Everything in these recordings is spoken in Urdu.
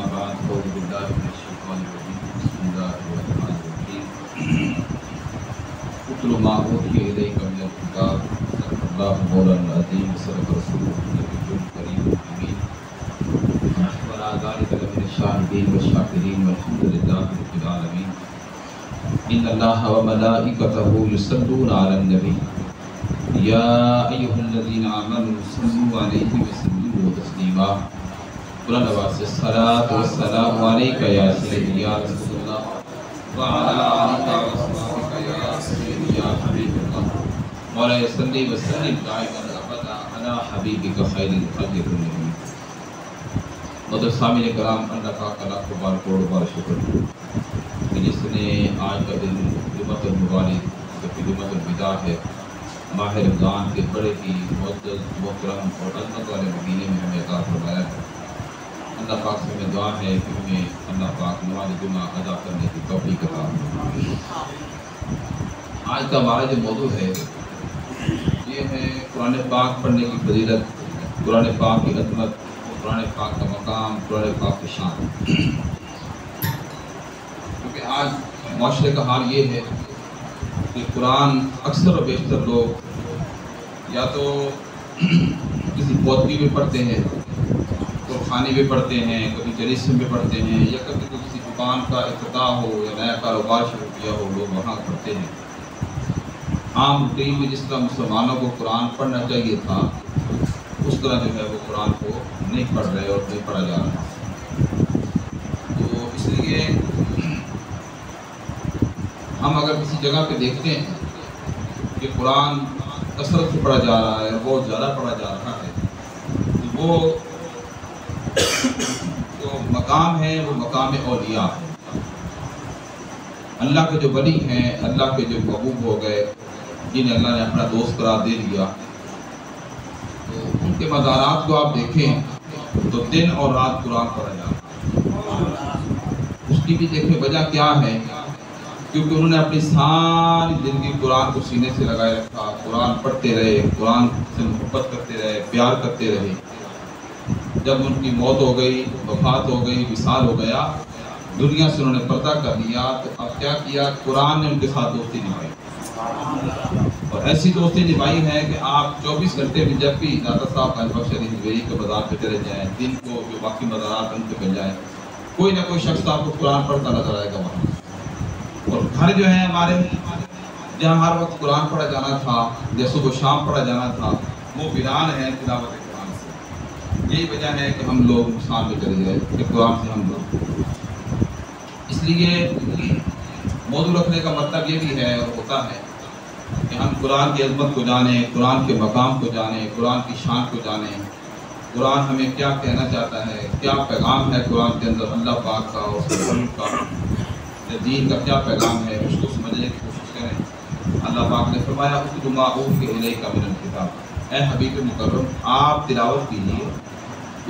أما بعد أعوذ بالله من الشيطان الرجيم بسم الله الرحمن الرحيم اتل ما أوحي إليك من الكتاب صدق الله مولانا العظيم وصدق رسوله النبي الكريم الأمين ونحن على ذلك لمن الشاهدين والشاكرين والحمد لله رب العالمين إن الله وملائكته يصلون على النبي يا أيها الذين آمنوا صلوا عليه وسلموا تسليما بلند آواز سے الصلاۃ والسلام علیک یا سیدی یا رسول اللہ وعلی آلک وصحبک یا سیدی یا حبیب اللہ مولا صلی وسلم دائما ابدا علی حبیبک خیر الخلق کلہم۔ محترم سامعین کرام، اللہ کا لاکھ بار کروڑ بار شکر کہ جس نے آج کا دن جمعۃ المبارک جمعۃ الوداع ہے، ماہ رمضان کے بڑے ہی معزز محترم اور عظمت والے مہینے میں ہمیں عطا فرمایا ہے۔ اللہ پاک سے ہمیں دعا ہے کہ ہمیں اللہ پاک نماز جمعہ ادا کرنے کی توفیق عطا فرمائے۔ آج کا ہمارا جو موضوع ہے یہ ہے قرآن پاک پڑھنے کی فضیلت، قرآن پاک کی عظمت، قرآن پاک کا مقام، قرآن پاک کی شان۔ کیونکہ آج معاشرے کا حال یہ ہے کہ قرآن اکثر و بیشتر لوگ یا تو کسی پودگی میں پڑھتے ہیں، خانی بھی پڑھتے ہیں، کبھی جلیسم بھی پڑھتے ہیں، یا کبھی کسی دکان کا افتتاح ہو یا نیا کاروبار شروع کیا ہو، لوگ وہاں پڑھتے ہیں۔ عام روٹین میں جس طرح مسلمانوں کو قرآن پڑھنا چاہیے تھا اس طرح جو ہے وہ قرآن کو نہیں پڑھ رہے اور نہیں پڑھا جا رہا۔ تو اس لیے ہم اگر کسی جگہ پہ دیکھتے ہیں کہ قرآن کثرت سے پڑھا جا رہا ہے، بہت زیادہ پڑھا جا رہا ہے، تو وہ جو مقام ہے وہ مقام اولیاء ہے۔ اللہ کے جو ولی ہیں، اللہ کے جو محبوب ہو گئے، جنہیں اللہ نے اپنا دوست قرار دے دیا، تو ان کے مزارات کو آپ دیکھیں تو دن اور رات قرآن پڑھا جاتا ہے۔ اس کی بھی دیکھیں وجہ کیا ہے، کیونکہ انہوں نے اپنی ساری زندگی قرآن کو سینے سے لگائے رکھا، قرآن پڑھتے رہے، قرآن سے محبت کرتے رہے، پیار کرتے رہے۔ جب ان کی موت ہو گئی، وفات ہو گئی، وصال ہو گیا، دنیا سے انہوں نے پردہ کر لیا، تو اب کیا کیا، قرآن نے ان کے ساتھ دوستی نبھائی، اور ایسی دوستی نبھائی ہے کہ آپ 24 گھنٹے میں جب بھی داتا صاحب البخش علی ہجویری کے مزار پہ چلے جائیں، دن کو جو باقی مزارات ان پہ مل جائیں، کوئی نہ کوئی شخص آپ کو قرآن پڑھتا نظر آئے گا وہاں۔ اور گھر جو ہیں ہمارے جہاں ہر وقت قرآن پڑھا جانا تھا یا صبح و شام پڑھا جانا تھا، وہ ویران ہیں تلاوت قرآن سے۔ یہی وجہ ہے کہ ہم لوگ نقصان میں چلے گئے کہ قرآن سے ہم لوگ۔ اس لیے موضوع رکھنے کا مطلب یہ بھی ہے اور ہوتا ہے کہ ہم قرآن کی عظمت کو جانیں، قرآن کے مقام کو جانیں، قرآن کی شان کو جانیں، قرآن ہمیں کیا کہنا چاہتا ہے، کیا پیغام ہے قرآن کے اندر اللہ پاک کا اور اس کے رسول کا، دین کا کیا پیغام ہے، اس کو سمجھنے کی کوشش کریں۔ اللہ پاک نے فرمایا اتل ما اوحی الیک من الکتاب، اے حبیب مکرم آپ تلاوت کیجیے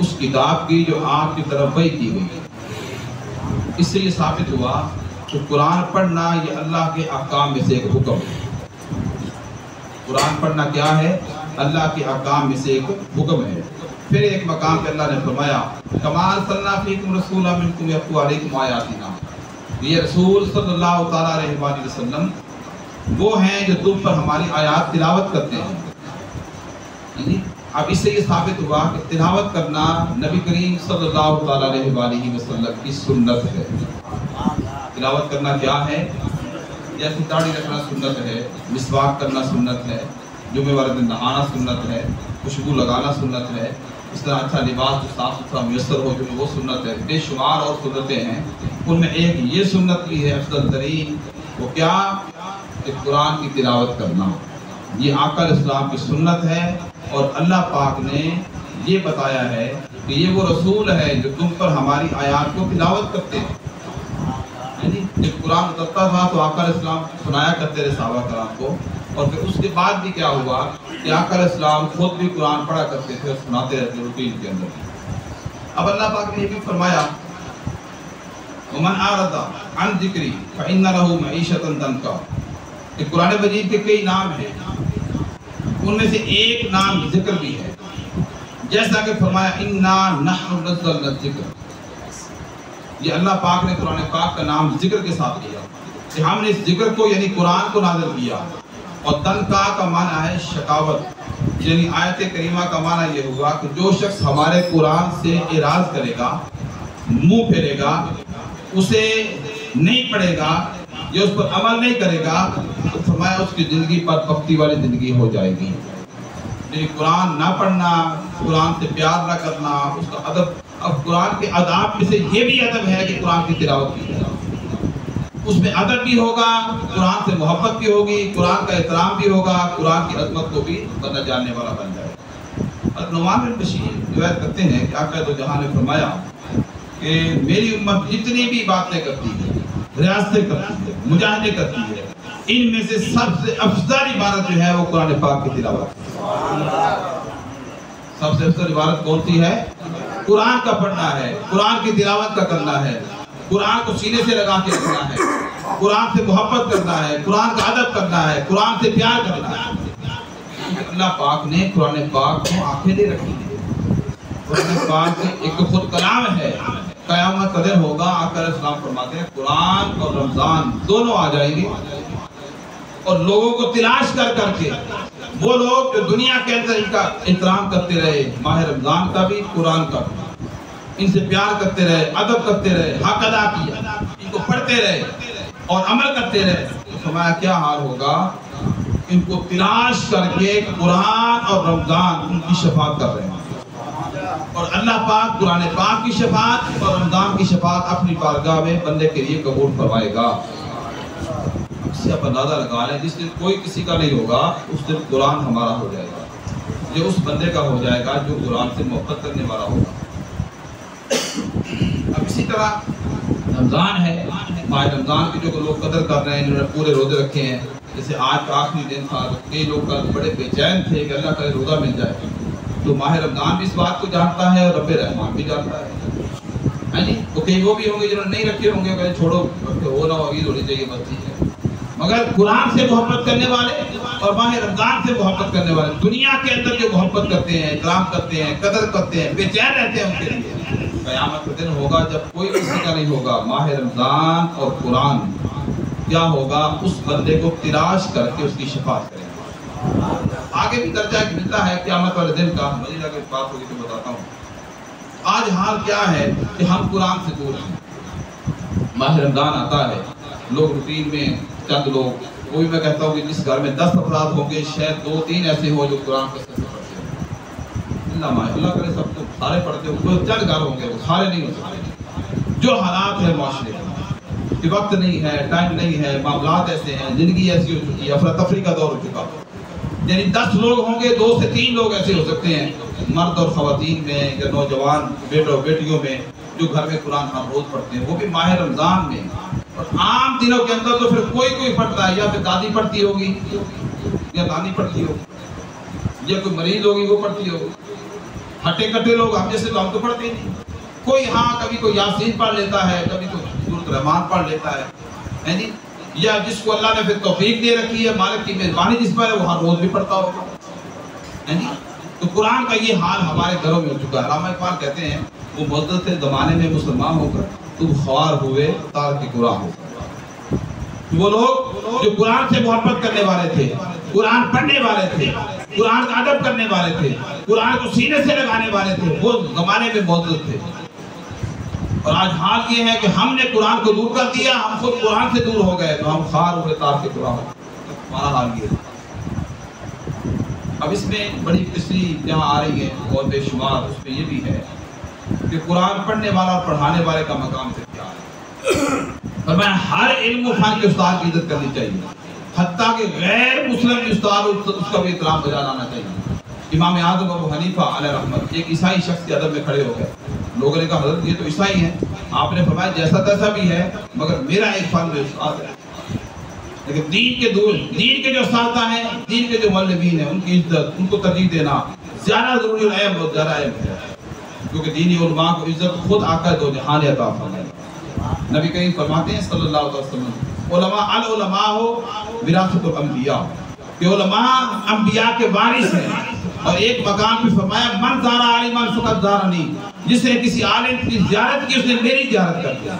اس کتاب کی جو آپ کی طرف وحی کی گئی ہے۔ اس سے یہ ثابت ہوا کہ قرآن پڑھنا یہ اللہ کے احکام میں سے ایک حکم ہے۔ قرآن پڑھنا کیا ہے؟ اللہ کے احکام میں سے ایک حکم ہے۔ پھر ایک مقام پہ اللہ نے فرمایا کما ارسلنا فیکم رسولا منکم یتلو علیکم آیاتنا، یہ رسول صلی اللہ تعالیٰ علیہ وسلم وہ ہیں جو تم پر ہماری آیات تلاوت کرتے ہیں۔ اب اس سے یہ ثابت ہوا کہ تلاوت کرنا نبی کریم صلی اللہ تعالیٰ علیہ وسلم کی سنت ہے۔ تلاوت کرنا کیا ہے؟ جیسے داڑھی رکھنا سنت ہے، مسواک کرنا سنت ہے، جمعہ والے دن نہانا سنت ہے، خوشبو لگانا سنت ہے، اس طرح اچھا لباس جو صاف ستھرا میسر ہو جو وہ سنت ہے۔ بے شمار اور سنتیں ہیں، ان میں ایک یہ سنت بھی ہے افضل ترین، وہ کیا کہ قرآن کی تلاوت کرنا۔ یہ آقا علیہ السلام کی سنت ہے، اور اللہ پاک نے یہ بتایا ہے کہ یہ وہ رسول ہے جو تم پر ہماری آیات کو تلاوت کرتے ہیں۔ جب قرآن اترتا تھا تو آقا علیہ السلام سنایا کرتے رہے صحابہ کرام کو، اور پھر اس کے بعد بھی کیا ہوا کہ آقا علیہ السلام خود بھی قرآن پڑھا کرتے تھے اور سناتے رہتے روٹین کے اندر۔ اب اللہ پاک نے یہ بھی فرمایا وَمَنْ أَعْرَضَ عَنْ ذِكْرِي فَإِنَّ لَهُ مَعِيشَةً ضَنْكًا، کہ قرآن مجید کے کئی نام ہیں، ان میں سے ایک نام ذکر بھی ہے، جیسا کہ فرمایا اِنَّا نَحْنُ نَزَّلْنَا الذِّكْرَ، یہ اللہ پاک نے قرآن پاک کا نام ذکر کے ساتھ لیا کہ ہم نے اس ذکر کو یعنی قرآن کو نازل کیا. اور تنقا کا معنی ہے شکاوت, یعنی آیت کریمہ کا معنی یہ ہوا کہ جو شخص ہمارے قرآن سے اعراض کرے گا, منہ پھیرے گا, اسے نہیں پڑھے گا یا اس پر عمل نہیں کرے گا, تو فرمایا اس کی زندگی پر پکتی والی زندگی ہو جائے گی. یعنی قرآن نہ پڑھنا, قرآن سے پیار نہ کرنا, اس کا ادب. اب قرآن کے اداب میں سے یہ بھی ادب ہے کہ قرآن کی تلاوت کی جائے, اس میں ادب بھی ہوگا, قرآن سے محبت بھی ہوگی, قرآن کا احترام بھی ہوگا, قرآن کی عظمت کو بھی بندہ جاننے والا بن جائے. نعمان بن بشیر روایت کرتے ہیں کہ آقا دو جہاں نے فرمایا کہ میری امت جتنی بھی باتیں کرتی ہے, ریاستیں کرتی ہے, مجاہدے کرتی ہے, ان میں سے سب سے افضل عبادت جو ہے وہ قرآن پاک کی تلاوت. سب سے افضل عبادت کون سی ہے؟ قرآن کا پڑھنا ہے, قرآن کی تلاوت کا کرنا ہے, قرآن کو سینے سے لگا کے رکھنا ہے, قرآن سے محبت کرنا ہے, قرآن کا ادب کرنا ہے, قرآن سے پیار کرنا ہے. اللہ پاک نے قرآن پاک کو آنکھیں دے رکھی ہیں. قرآن پاک ایک تو خود کلام ہے, قیامت کا دن ہوگا, آقا علیہ السلام فرماتے ہیں قرآن اور رمضان دونوں آ جائیں گے اور لوگوں کو تلاش کر کر کے وہ لوگ جو دنیا کے اندر ان کا احترام کرتے رہے, ماہ رمضان کا بھی, قرآن کا بھی, ان سے پیار کرتے رہے, ادب کرتے رہے, حق ادا کیا, ان کو پڑھتے رہے اور عمل کرتے رہے, تو فرمایا کیا حال ہوگا, ان کو تلاش کر کے قرآن اور رمضان ان کی شفاعت کر رہے ہیں. اور اللہ پاک قرآن پاک کی شفاعت اور رمضان کی شفاعت اپنی بارگاہ میں بندے کے لیے قبول فرمائے گا. اس سے آپ اندازہ لگا لیں, جس دن کوئی کسی کا نہیں ہوگا اس دن قرآن ہمارا ہو جائے گا. یہ اس بندے کا ہو جائے گا جو قرآن سے محبت کرنے والا ہوگا. اب اسی طرح رمضان ہے, ماہ رمضان کی جو لوگ قدر کر رہے ہیں, جنہوں نے پورے روزے رکھے ہیں, جیسے آج کا آخری دن تھا, کئی لوگ بڑے بے چین تھے کہ اللہ کا روزہ مل جائے. تو ماہ رمضان بھی اس بات کو جانتا ہے اور رب رحمان بھی جانتا ہے جی. تو کئی وہ بھی ہوں گے جنہوں نے نہیں رکھے ہوں گے, کہ چھوڑو وہ نہ عید ہونی چاہیے بس ٹھیک ہے. مگر قرآن سے محبت کرنے والے اور ماہ رمضان سے محبت کرنے والے, دنیا کے اندر جو محبت کرتے ہیں, احترام کرتے ہیں, قدر کرتے ہیں, بے چین رہتے ہیں, ان کے لیے قیامت کا دن ہوگا جب کوئی کسی کا نہیں ہوگا. ماہ رمضان اور قرآن کیا ہوگا, اس بندے کو تلاش کر کے اس کی شفاعت کریں گے. آگے بھی درجہ ملتا ہے قیامت والے دن کا, مزید اگر بات ہوگی تو بتاتا ہوں. آج حال کیا ہے کہ ہم قرآن سے دور ہیں. ماہ رمضان آتا ہے, لوگ روٹین میں چند لوگ, کوئی میں کہتا ہوں کہ جس گھر میں 10 افراد ہوں گے شاید 2-3 ایسے ہو جو قرآن کو پڑھتے ہیں. اللہ کرے سب کو سارے پڑھتے ہوں, کوئی چند گھر ہوں گے, وہ سارے نہیں ہو سکتے. جو حالات ہے معاشرے کے, وقت نہیں ہے, ٹائم نہیں ہے, معاملات ایسے ہیں, زندگی ایسی ہو چکی ہے, افراتفری کا دور ہو چکا. یعنی 10 لوگ ہوں گے, 2 سے 3 لوگ ایسے ہو سکتے ہیں مرد اور خواتین میں یا نوجوان بیٹوں بیٹیوں میں جو گھر میں قرآن ہر روز پڑھتے ہیں, وہ بھی ماہ رمضان میں. اور عام دنوں کے اندر تو پھر کوئی پڑھتا ہے, یا پھر دادی پڑھتی ہوگی یا نانی پڑھتی ہوگی یا کوئی مریض ہوگی وہ پڑھتی ہوگی. ہٹے کٹے لوگ ہم جیسے تو ہم تو پڑھتے ہی نہیں. کوئی کبھی کوئی یاسین پڑھ لیتا ہے, کبھی کوئی سورۃ الرحمن پڑھ لیتا ہے جی, یا جس کو اللہ نے پھر توفیق دے رکھی ہے, مالک کی مہربانی جس پر ہے, وہ ہر روز بھی پڑھتا ہوگا جی. تو قرآن کا یہ حال ہمارے گھروں میں ہو چکا ہے. علامہ اقبال کہتے ہیں وہ مدت زمانے میں مسلمان ہو کر تم خوار ہوئے تار کے قرآن ہو. وہ لوگ جو قرآن سے محبت کرنے والے تھے, قرآن پڑھنے والے تھے, قرآن کا ادب کرنے والے تھے, قرآن کو سینے سے لگانے والے تھے, وہ زمانے میں موجود تھے. اور آج حال یہ ہے کہ ہم نے قرآن کو دور کر دیا, ہم خود قرآن سے دور ہو گئے, تو ہم خوار ہوئے تار کے قرآن ہو. ہمارا حال یہ ہے. اب اس میں بڑی تشریح جہاں آ رہی ہے اور بے شمار, اس میں یہ بھی ہے کہ قرآن پڑھنے والا اور پڑھانے والے کا مقام سے کیا ہے. فرمایا ہر علم و فن کے استاد کی عزت کرنی چاہیے, حتیٰ کہ غیر مسلم استاد اس کا بھی احترام بجا لانا چاہیے. امام اعظم ابو حنیفہ علیہ رحمت ایک عیسائی شخص کے ادب میں کھڑے ہو گئے. لوگوں نے کہا حضرت یہ تو عیسائی ہیں. آپ نے فرمایا جیسا تیسا بھی ہے, مگر میرا ایک فن میں استاد ہے. لیکن دین کے جو اساتذہ ہیں, دین کے جو معلمین ہیں, ان کی عزت, ان کو ترجیح دینا زیادہ ضروری اور اہم, بہت زیادہ اہم ہے. کیونکہ دینی علماء کو عزت خود آقا دو جہان عطا فرمائے. نبی کریم فرماتے ہیں صلی اللہ علیہ وسلم, العلماء وراثۃ الانبیاء, کہ علماء انبیاء کے وارث ہیں. اور ایک مقام پہ فرمایا من زارا عالمن فقط زارنی، جس نے کسی عالم کی زیارت کی اس نے میری زیارت کر دیا.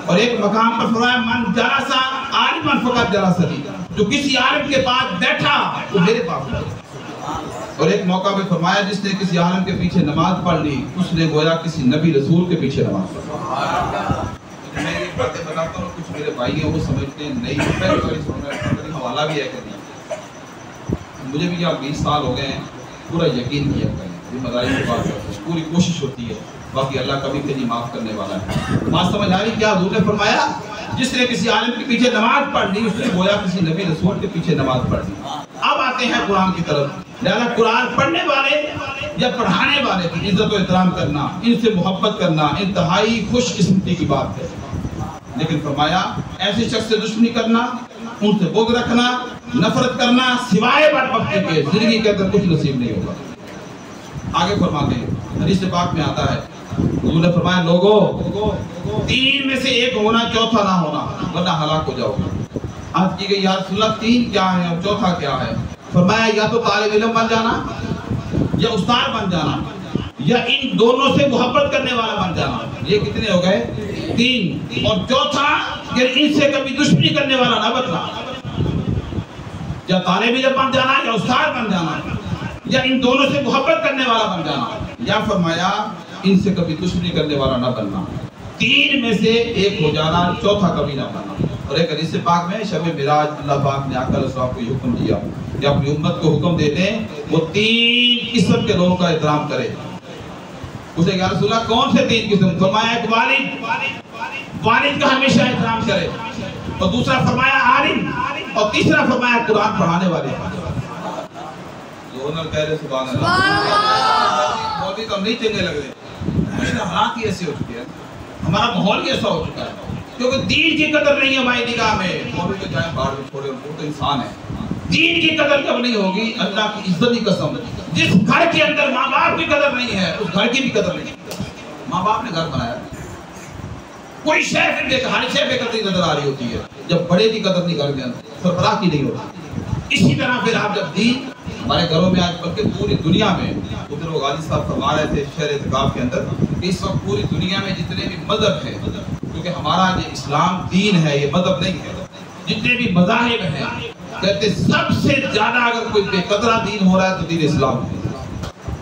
اور ایک مقام پر فرمایا من جلس عالمن فقط جلسنی، جو کسی عالم کے پاس بیٹھا وہ میرے پاس بیٹھا. اور ایک موقع پہ فرمایا جس نے کسی عالم کے پیچھے نماز پڑھ لی اس نے گویا کسی نبی رسول کے پیچھے نماز پڑھ لی. میں یہ باتیں بتاتا ہوں، کچھ میرے بھائی ہیں وہ سمجھتے ہیں نہیں حوالہ بھی ہے کہ نہیں. مجھے بھی اب 20 سال ہو گئے ہیں، پورا یقین کیا کریں یہ مدارس کی بات ہے، پوری کوشش ہوتی ہے، باقی اللہ کبھی کبھی معاف کرنے والا ہے. بات سمجھ آ رہی کیا حضور نے فرمایا جس نے کسی عالم کے پیچھے نماز پڑھ لی اس نے گویا کسی نبی رسول کے پیچھے نماز پڑھ لی. اب آتے ہیں قرآن کی طرف. لہذا قرآن پڑھنے والے یا پڑھانے والے کی عزت و احترام کرنا، ان سے محبت کرنا انتہائی خوش قسمتی کی بات ہے. لیکن فرمایا ایسے شخص سے دشمنی کرنا، ان سے بغض رکھنا، نفرت کرنا سوائے بدبختی کے زندگی کے اندر کچھ نصیب نہیں ہوگا. آگے فرماتے ہیں حدیث پاک میں آتا ہے حضور نے فرمایا لوگوں 3 میں سے ایک ہونا چوتھا نہ ہونا ورنہ ہلاک ہو جاؤ گے. عرض کی گئی یا رسول اللہ 3 کیا ہے اور چوتھا کیا ہے؟ فرمایا یا تو طالب علم بن جانا یا استاد بن جانا یا ان دونوں سے محبت کرنے والا بن جانا. یہ کتنے ہو گئے؟ 3. اور چوتھا کہ ان سے کبھی دشمنی کرنے والا نہ بننا. یا طالب علم بن جانا یا استاد بن جانا یا ان دونوں سے محبت کرنے والا بن جانا، یا فرمایا ان سے کبھی دشمنی کرنے والا نہ بننا. 3 میں سے ایک ہو جانا، چوتھا کبھی نہ بننا. اور ایک حدیث پاک میں شب معراج اللہ پاک نے آقا علیہ السلام کو یہ حکم دیا کہ اپنی امت کو حکم دیتے ہیں وہ 3 قسم کے لوگوں کا احترام کرے. اسے یا رسول اللہ کون سے 3 قسم؟ فرمایا ایک والد کا ہمیشہ احترام کرے، اور دوسرا فرمایا عالم، اور تیسرا فرمایا قرآن پڑھانے والے. سبحان اللہ. مولوی تو نہیں چنگے لگ رہے، حالات ہی ایسے ہو چکے ہیں، ہمارا ماحول ہی ایسا ہو چکا ہے کیونکہ دین کی قدر نہیں ہے ہماری نگاہ میں. مولوی تو جائیں باہر میں چھوڑے، وہ تو انسان ہے. دین کی قدر کب نہیں ہوگی؟ اللہ کی عزت کی قسم. جس گھر کے اندر ماں باپ کی قدر نہیں ہے اس گھر کی بھی قدر نہیں ہے. ماں باپ نے گھر بنایا، کوئی شے ہر شے بے قدری نظر آ رہی ہوتی ہے جب بڑے کی قدر نہیں گھر کے اندر، سربراہ کی نہیں ہوتی. اسی طرح پھر آپ جب دین ہمارے گھروں میں آج بلکہ پوری دنیا میں، ادھر وہ غازی صاحب فرما رہے تھے شہر اعتکاف کے اندر کہ اس وقت پوری دنیا میں جتنے بھی مذہب ہیں، کیونکہ ہمارا یہ اسلام دین ہے، یہ مذہب نہیں ہے، جتنے بھی مذاہب ہیں کہتے سب سے زیادہ اگر کوئی بے قدرہ دین ہو رہا ہے تو دین اسلام ہے.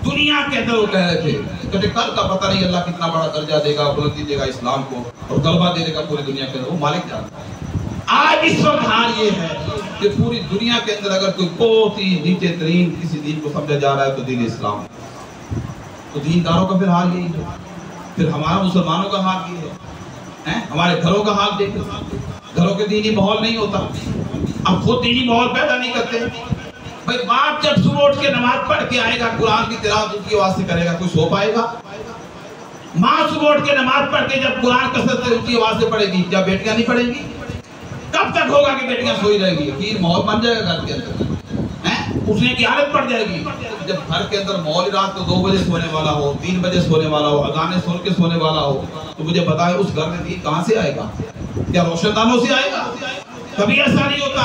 دنیا کے اندر وہ کہہ رہے تھے کہ کل کا پتہ نہیں اللہ کتنا بڑا درجہ دے گا، بلندی دے گا اسلام کو اور غلبہ دے گا پوری دنیا کے اندر، وہ مالک جانتا ہے. آج اس وقت حال یہ ہے کہ پوری دنیا کے اندر اگر کوئی بہت ہی نیچے ترین کسی دین کو سمجھا جا رہا ہے تو دین اسلام ہے. تو دینداروں کا پھر حال یہی ہے، پھر ہمارا مسلمانوں کا حال یہ ہے. ہمارے گھروں کا حال دیکھو، گھروں کے دینی ماحول نہیں ہوتا، اب خود دینی ماحول پیدا نہیں کرتے. بھائی باپ جب صبح اٹھ کے نماز پڑھ کے آئے گا قرآن کی تلاوت اس کی آواز سے کرے گا، کوئی سو پائے گا؟ ماں صبح اٹھ کے نماز پڑھ کے جب قرآن کثرت سے اس کی آواز سے پڑھے گی، کیا بیٹیاں نہیں پڑھیں گی؟ کب تک ہوگا کہ بیٹیاں سوئی رہیں گی؟ پھر ماحول بن جائے گا گھر کے اندر، اٹھنے کی عادت پڑ جائے گی. جب گھر کے اندر ماحول رات کو 2 بجے سونے والا ہو، 3 بجے سونے والا ہو، اذانیں سن کے سونے والا ہو، تو مجھے بتائیں اس گھر میں دین کہاں سے آئے گا؟ کیا روشن دانوں سے آئے گا؟ کبھی ایسا نہیں ہوتا.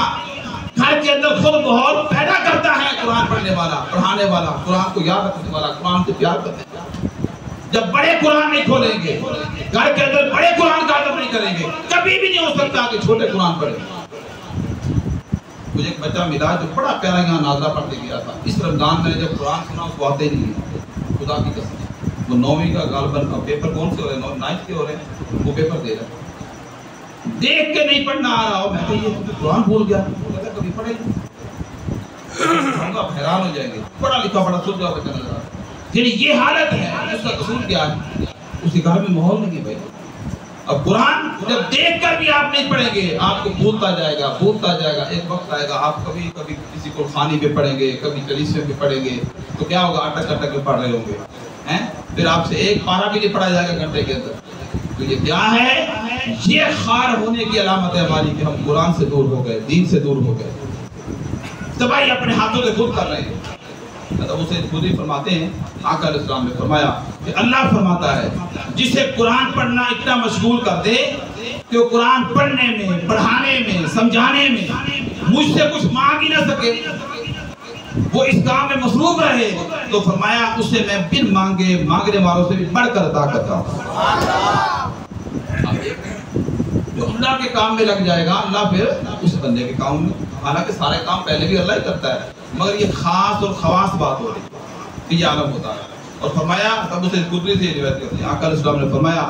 گھر کے اندر خود ماحول پیدا کرتا ہے قرآن پڑھنے والا، پڑھانے والا، قرآن کو یاد رکھنے والا، قرآن سے پیار کرنے والا. جب بڑے قرآن نہیں کھولیں گے، گھر کے اندر بڑے قرآن کا ادب نہیں کریں گے، کبھی بھی نہیں ہو سکتا کہ چھوٹے قرآن پڑھیں. مجھے ایک بچہ ملا جو بڑا پیارا یہاں نازلہ پڑھتے گیا تھا. اس رمضان میں جب قرآن سنا اس کو آتے نہیں ہے، خدا کی قسم. وہ 9ویں کا غالباً پیپر کون سے ہو رہے ہیں؟ 9th کے ہو رہے ہیں، وہ پیپر دے رہے ہیں. دیکھ کے نہیں پڑھنا آ رہا ہو، میں کہ یہ قرآن بھول گیا، کبھی پڑھے گا حیران ہو جائیں گے. پڑھا لکھا بڑا سوچ جاؤ بچہ نظر آ رہا ہے. پھر یہ حالت ہے، اس کا قصور کیا ہے؟ اس کے گھر میں ماحول نہیں ہے بھائی. اب قرآن جب دیکھ کر بھی آپ نہیں پڑھیں گے، آپ کو بھولتا جائے گا، بھولتا جائے گا. ایک وقت آئے گا آپ کبھی کبھی کسی کو خانی پہ پڑھیں گے، کبھی کلیسے پہ پڑھیں گے، تو کیا ہوگا؟ اٹک اٹک کے پڑھ رہے ہوں گے. پھر آپ سے ایک پارہ بھی نہیں پڑھا جائے گا گھنٹے کے اندر. تو یہ کیا ہے؟ یہ خار ہونے کی علامت ہے ہماری کہ ہم قرآن سے دور ہو گئے، دین سے دور ہو گئے. تباہی اپنے ہاتھوں سے خود کر رہے ہیں. اسے خود ہی فرماتے ہیں، آقا علیہ السلام نے فرمایا کہ اللہ فرماتا ہے جسے قرآن پڑھنا اتنا مشغول کر دے کہ وہ قرآن پڑھنے میں، پڑھانے میں، سمجھانے میں مجھ سے کچھ مانگ ہی نہ سکے. وہ اس کام میں مصروف رہے تو فرمایا اسے میں بن مانگنے والوں سے بھی بڑھ کر عطا کرتا ہوں۔ جو اللہ کے کام میں لگ جائے گا اللہ پھر اس بندے کے کام میں، حالانکہ سارے کام پہلے بھی اللہ ہی کرتا ہے، مگر یہ خاص اور خواص بات ہو رہی ہے، یہ عالم ہوتا ہے۔ اور فرمایا تب اسے قدری سے روایت کرتے ہیں، آقا علیہ السلام نے فرمایا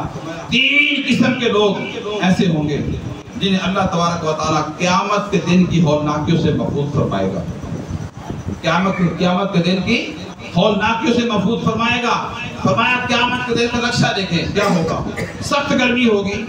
3 قسم کے لوگ ایسے ہوں گے جنہیں اللہ تبارک و تعالیٰ قیامت کے دن کی ہولناکیوں سے محفوظ فرمائے گا۔ قیامت کے دن کی ہولناکیوں سے محفوظ فرمائے گا۔ فرمایا قیامت کے دن کا نقشہ دیکھیں کیا ہوگا، سخت گرمی ہوگی،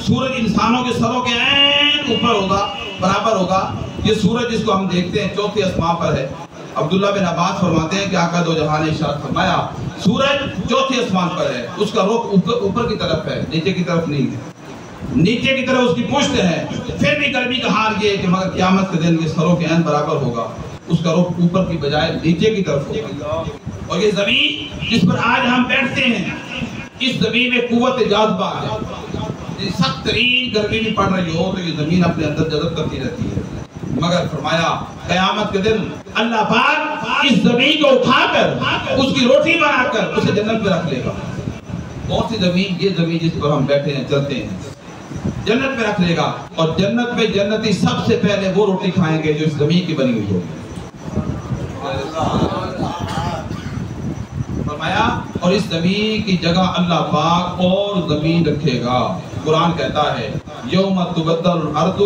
سورج انسانوں کے سروں کے عین اوپر ہوگا، برابر ہوگا۔ یہ سورج جس کو ہم دیکھتے ہیں 4تھے آسمان پر ہے۔ عبداللہ بن عباس فرماتے ہیں کہ آقا دو جہاں نے ارشاد فرمایا سورج 4تھے آسمان پر ہے، اس کا رخ اوپر کی طرف ہے، نیچے کی طرف نہیں ہے، نیچے کی طرف اس کی پشت ہے۔ پھر بھی گرمی کا حال یہ ہے کہ مگر قیامت کے دن یہ سروں کے عین برابر ہوگا، اس کا رخ اوپر کی بجائے نیچے کی طرف ہوگا۔ اور یہ زمین جس پر آج ہم بیٹھتے ہیں، اس زمین میں قوت جاذبہ ہے، سخت ترین گرمی بھی پڑ رہی ہو تو یہ زمین اپنے اندر جذب کرتی رہتی ہے۔ مگر فرمایا قیامت کے دن اللہ پاک اس زمین کو اٹھا کر اس کی روٹی بنا کر اسے جنت میں رکھ لے گا۔ کون سی زمین؟ یہ زمین جس پر ہم بیٹھے ہیں چلتے ہیں، جنت میں رکھ لے گا، اور جنت میں جنتی سب سے پہلے وہ روٹی کھائیں گے جو اس زمین کی بنی ہوئی ہوگی۔ فرمایا اور اس زمین کی جگہ اللہ پاک اور زمین رکھے گا۔ قرآن کہتا ہے یوم تبدل الارض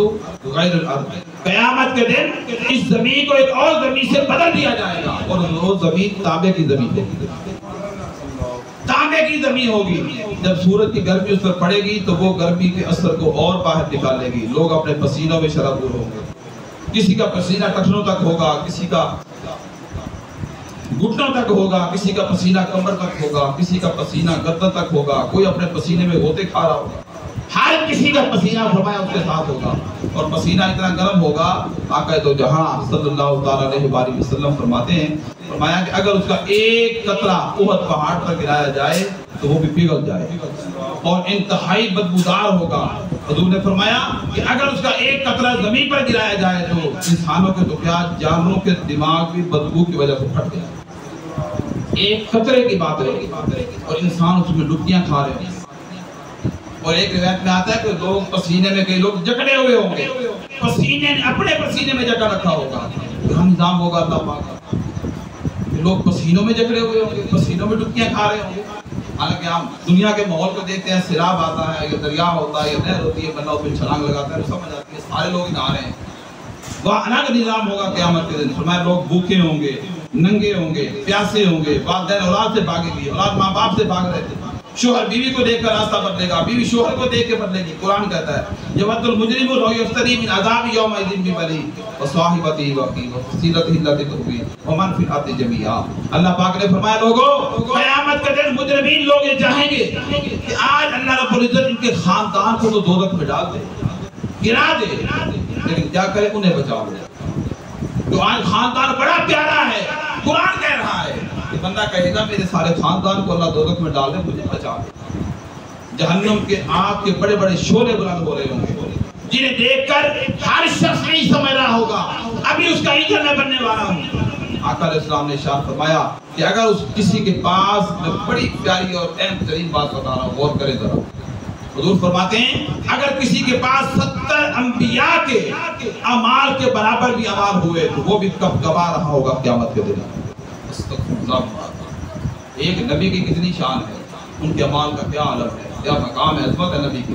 غیر الارض، قیامت کے دن اس زمین کو ایک اور زمین سے بدل دیا جائے گا، اور وہ زمین تانبے کی زمین ہوگی، تانبے کی زمین ہوگی۔ جب سورج کی گرمی اس پر پڑے گی تو وہ گرمی کے اثر کو اور باہر نکالے گی، لوگ اپنے پسینوں میں شرابور ہوں گے، کسی کا پسینہ ٹخنوں تک ہوگا، کسی کا گھٹنوں تک ہوگا، کسی کا پسینہ کمر تک ہوگا، کسی کا پسینہ گردن تک ہوگا، کوئی اپنے پسینے میں ہوتے کھا رہا ہوگا، ہر کسی کا پسینہ فرمایا اس کے ساتھ ہوگا، اور پسینہ اتنا گرم ہوگا آقا دو جہاں صلی اللہ تعالیٰ علیہ وآلہ وسلم فرماتے ہیں، فرمایا کہ اگر اس کا ایک قطرہ احد پہاڑ پر گرایا جائے تو وہ بھی پگھل جائے اور انتہائی بدبودار ہوگا۔ حضور نے فرمایا کہ اگر اس کا ایک قطرہ زمین پر گرایا جائے تو انسانوں کے تو کیا جانوروں کے دماغ بھی بدبو کی وجہ سے پھٹ گیا۔ ایک قطرے کی بات ہے اور انسان اس میں ڈبکیاں کھا رہے ہیں۔ اور ایک روایت میں آتا ہے کہ لوگ پسینے میں کئی لوگ جکڑے ہوئے ہوں گے، پسینے اپنے پسینے میں جکڑ رکھا ہوگا، کیا نظام ہوگا اللہ پاک کا؟ لوگ پسینوں میں جکڑے ہوئے ہوں گے، پسینوں میں ڈبکیاں کھا رہے ہوں گے۔ حالانکہ ہم دنیا کے ماحول کو دیکھتے ہیں، سیلاب آتا ہے یا دریا ہوتا ہے یا نہر ہوتی ہے، بندہ اس پہ چھلانگ لگاتا ہے، سمجھ آتی ہے سارے لوگ ہی نہا رہے ہیں۔ وہاں الگ نظام ہوگا قیامت کے دن، فرمایا لوگ بھوکے ہوں گے، ننگے ہوں گے، پیاسے ہوں گے، والدین اولاد سے بھاگے گی، اولاد ماں باپ سے بھاگ رہے تھے، شوہر بیوی کو دیکھ کر راستہ بدلے گا، بیوی شوہر کو دیکھ کے بدلے گی۔ قرآن کہتا ہے یود المجرم لو یفتدی من عذاب یومئذ ببنیہ وصاحبتہ واخیہ وفصیلتہ التی تؤویہ ومن فی الارض جمیعا۔ اللہ پاک نے فرمایا لوگوں قیامت کے دن مجرمین لوگ یہ چاہیں گے کہ آج اللہ رب العزت ان کے خاندان کو تو دوزخ میں ڈال دے، گرا دے، لیکن کیا کرے انہیں بچا لے۔ تو آج خاندان بڑا پیارا ہے، قرآن کہہ رہا ہے کہ بندہ کہے گا میرے سارے خاندان کو اللہ دوزخ میں ڈال دے، مجھے بچا دے۔ جہنم کے آگ کے بڑے بڑے شعلے بلند ہو رہے ہوں گے، جنہیں دیکھ کر ہر شخص نہیں سمجھ رہا ہوگا ابھی اس کا ایندھن میں بننے والا ہوں۔ آقا علیہ السلام نے ارشاد فرمایا کہ اگر اس کسی کے پاس میں بڑی پیاری اور اہم ترین بات بتا رہا ہوں، غور کرے ذرا۔ حضور فرماتے ہیں اگر کسی کے پاس 70 انبیاء کے اعمال کے برابر بھی اعمال ہوئے تو وہ بھی کب گوا رہا ہوگا قیامت کے دن۔ ایک نبی کی کتنی شان ہے، ان کے اعمال کا کیا عالم ہے، کیا مقام ہے، عظمت ہے نبی کی۔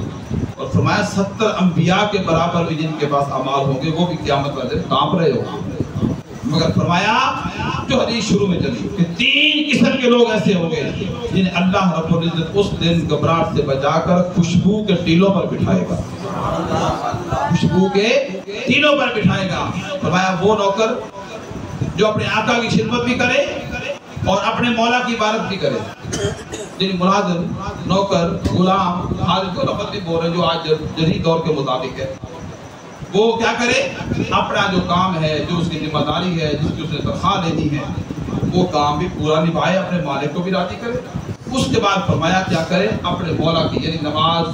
اور فرمایا 70 انبیاء کے برابر بھی جن کے پاس اعمال ہوں گے وہ بھی قیامت والے دن کانپ رہے ہوں گے۔ مگر فرمایا جو حدیث شروع میں چلی کہ 3 قسم کے لوگ ایسے ہوں گے جنہیں اللہ رب العزت اس دن گھبراہٹ سے بچا کر خوشبو کے ٹیلوں پر بٹھائے گا، خوشبو کے ٹیلوں پر بٹھائے گا۔ فرمایا وہ نوکر جو اپنے آقا کی خدمت بھی کرے اور اپنے مولا کی عبادت بھی کرے، جن ملازم، نوکر، غلام، حاضر کو لفظ بھی بول رہے ہیں جو آج جدید دور کے مطابق ہے، وہ کیا کرے اپنا جو کام ہے، جو اس کی ذمہ داری ہے، جس کی اس نے تنخواہ لینی ہے، وہ کام بھی پورا نبھائے، اپنے مالک کو بھی راضی کرے۔ اس کے بعد فرمایا کیا کرے اپنے مولا کی یعنی نماز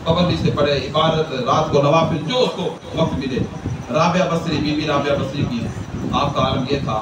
پابندی سے پڑھے، عبادت، رات کو نوافل جو اس کو وقت ملے۔ رابعہ بصری، بی بی رابعہ بصری کی آپ کا عالم یہ تھا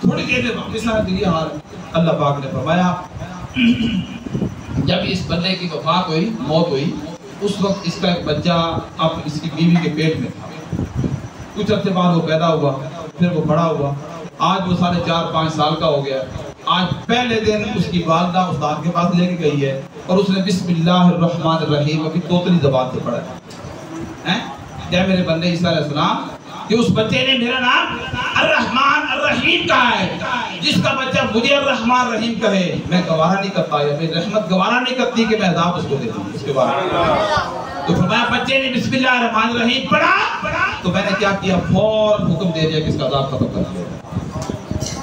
تھوڑی دیر میں واپس آیا تو یہ حال ہے۔ اللہ پاک نے فرمایا جب اس بندے کی وفات ہوئی، موت ہوئی، اس وقت اس کا ایک بچہ اب اس کی بیوی کے پیٹ میں تھا۔ کچھ عرصے بعد وہ پیدا ہوا، پھر وہ بڑا ہوا، آج وہ 4.5-5 سال کا ہو گیا۔ آج پہلے دن اس کی والدہ استاد کے پاس لے کے گئی ہے اور اس نے بسم اللہ الرحمن الرحیم ابھی توتلی زبان سے پڑھا ہے۔ کیا میرے بندے عیسیٰ علیہ السلام کہ اس بچے نے میرا نام الرحمن الرحیم کہا ہے، جس کا بچہ مجھے الرحمن الرحیم کہے میں گوارا نہیں کرتا، یا میری رحمت گوارا نہیں کرتی کہ میں عذاب اس کو دے دوں اس کے بارے میں۔ تو فرمایا بچے نے بسم اللہ الرحمن الرحیم پڑھا تو میں نے کیا کیا، فوراً حکم دے دیا کہ اس کا عذاب ختم کر دیا۔